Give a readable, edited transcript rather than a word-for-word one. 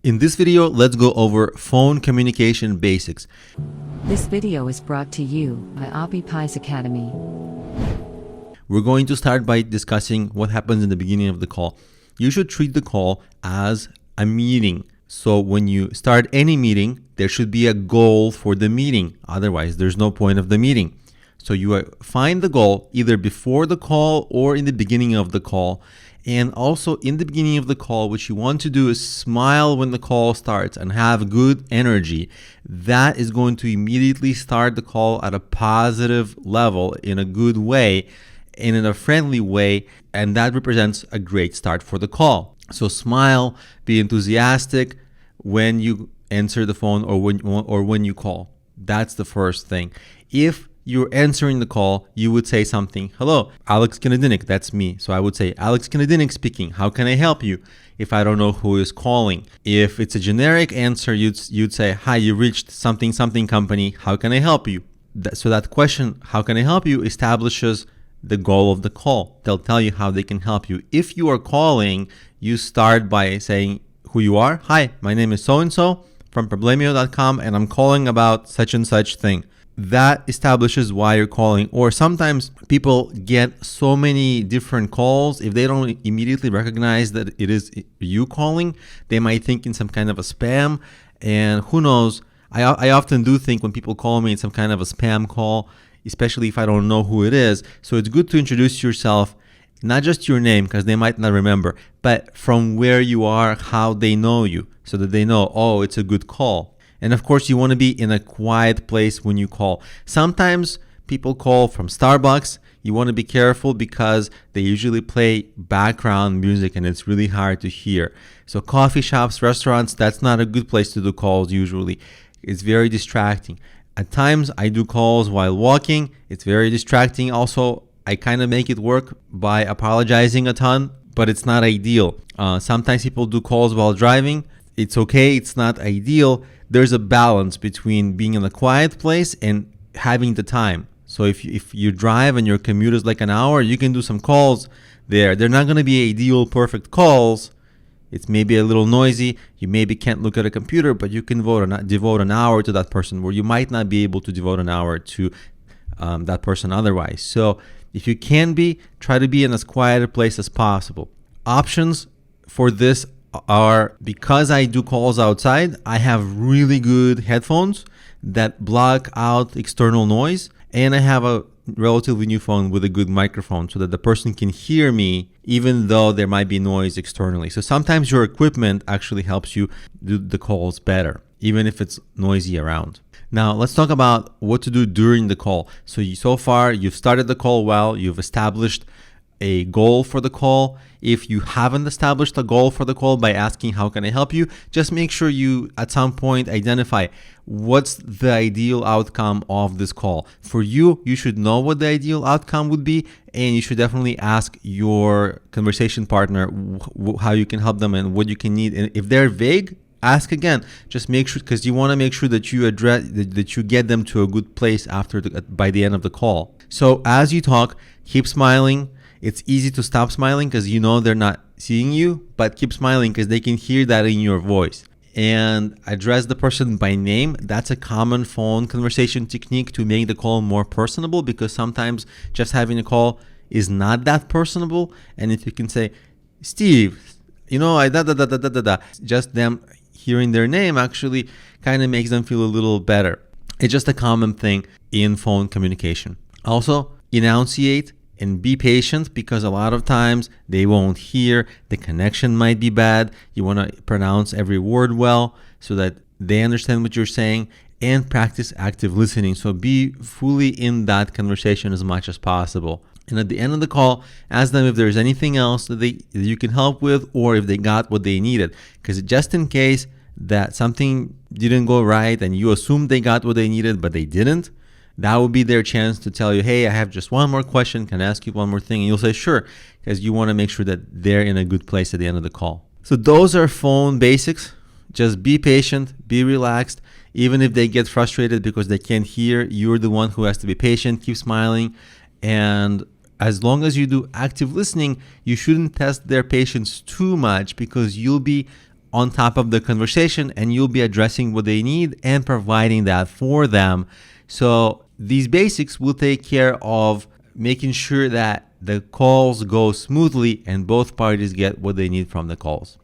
In this video, let's go over phone communication basics. This video is brought to you by Appy Pie Academy. We're going to start by discussing what happens in the beginning of the call. You should treat the call as a meeting. So when you start any meeting, there should be a goal for the meeting. Otherwise, there's no point of the meeting. So you find the goal either before the call or in the beginning of the call. And also in the beginning of the call, what you want to do is smile when the call starts and have good energy. That is going to immediately start the call at a positive level in a good way and in a friendly way. And that represents a great start for the call. So smile, be enthusiastic when you answer the phone or when you call. That's the first thing. If you're answering the call, you would say something. Hello, Alex Kanadinik, that's me. So I would say, Alex Kanadinik speaking. How can I help you? If I don't know who is calling. If it's a generic answer, you'd say, hi, you reached something company. How can I help you? So that question, how can I help you, establishes the goal of the call. They'll tell you how they can help you. If you are calling, you start by saying who you are. Hi, my name is so-and-so from problemio.com and I'm calling about such and such thing. That establishes why you're calling. Or sometimes people get so many different calls. If they don't immediately recognize that it is you calling, they might think in some kind of a spam. And who knows, I often do think when people call me in some kind of a spam call, especially if I don't know who it is. So it's good to introduce yourself, not just your name, because they might not remember, but from where you are, how they know you, so that they know, oh, it's a good call. And of course, you want to be in a quiet place when you call. Sometimes people call from Starbucks. You want to be careful because they usually play background music and it's really hard to hear. So coffee shops, restaurants, that's not a good place to do calls usually. It's very distracting. At times, I do calls while walking. It's very distracting. Also, I kind of make it work by apologizing a ton, but it's not ideal. Sometimes people do calls while driving. It's okay. It's not ideal. There's a balance between being in a quiet place and having the time. So if you drive and your commute is like an hour, you can do some calls there. They're not going to be ideal, perfect calls. It's maybe a little noisy. You maybe can't look at a computer, but you can devote an hour to that person where you might not be able to devote an hour to that person otherwise. So if you can try to be in as quiet a place as possible. Options for this are, because I do calls outside, I have really good headphones that block out external noise, and I have a relatively new phone with a good microphone so that the person can hear me even though there might be noise externally. So sometimes your equipment actually helps you do the calls better, even if it's noisy around. Now, let's talk about what to do during the call. So far, you've started the call well, you've established a goal for the call. If you haven't established a goal for the call by asking, how can I help you? Just make sure you at some point identify what's the ideal outcome of this call. For you, you should know what the ideal outcome would be, and you should definitely ask your conversation partner how you can help them and what you can need. And if they're vague, ask again. Just make sure, because you want to make sure that you get them to a good place by the end of the call. So as you talk, keep smiling. It's easy to stop smiling because you know they're not seeing you, but keep smiling because they can hear that in your voice. And address the person by name. That's a common phone conversation technique to make the call more personable, because sometimes just having a call is not that personable. And if you can say, Steve, just them hearing their name actually kind of makes them feel a little better. It's just a common thing in phone communication. Also, enunciate and be patient, because a lot of times they won't hear. The connection might be bad. You want to pronounce every word well so that they understand what you're saying, and practice active listening. So be fully in that conversation as much as possible. And at the end of the call, ask them if there's anything else that you can help with, or if they got what they needed. Because just in case that something didn't go right and you assumed they got what they needed, but they didn't, that would be their chance to tell you, hey, I have just one more question. Can I ask you one more thing? And you'll say, sure, because you want to make sure that they're in a good place at the end of the call. So those are phone basics. Just be patient, be relaxed. Even if they get frustrated because they can't hear, you're the one who has to be patient. Keep smiling. And as long as you do active listening, you shouldn't test their patience too much, because you'll be on top of the conversation, and you'll be addressing what they need and providing that for them. So these basics will take care of making sure that the calls go smoothly and both parties get what they need from the calls.